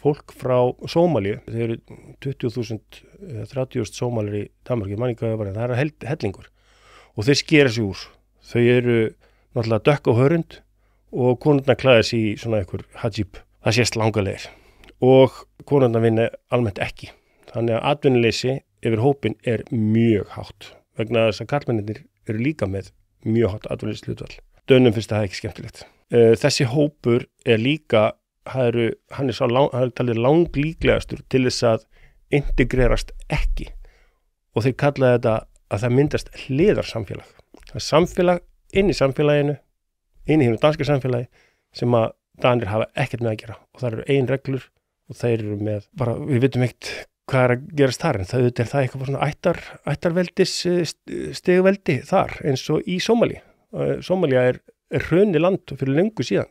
fólk frá Sómalíu. Þeir eru 20.000, 30.000 Sómalir í Danmörku, ég man ekki hvað það var, það er hellingur. Og þeir skera sig úr. Þau eru náttúrulega dökk á hörund og konurnar klæða sig í svona einhver hijab. Það sést langalegir. Og konurnar vinna almennt ekki. Þannig að atvinnuleysi yfir hópinn er mjög hátt. Vegna þess að karlmennirnir eru líka með mjög hátt atvinnuleysishlutfall. Dönum finnst það ekki skemmtilegt. Þessi hópur er líka, hann er talið langlíklegastur til þess að integrerast ekki. Og þeir kalla þetta að það myndast hliðarsamfélag. Það er samfélag inn í samfélaginu, inn í hinu danska samfélagi sem að Danir hafa ekkert með að gera. Og það eru ein reglur og þeir eru með, bara við vitum ekkert hvað er að gerast þar, en það er það eitthvað svona ættarveldis stigveldi þar, eins og í Sómalíu. Sómalía er hrunið land fyrir löngu síðan.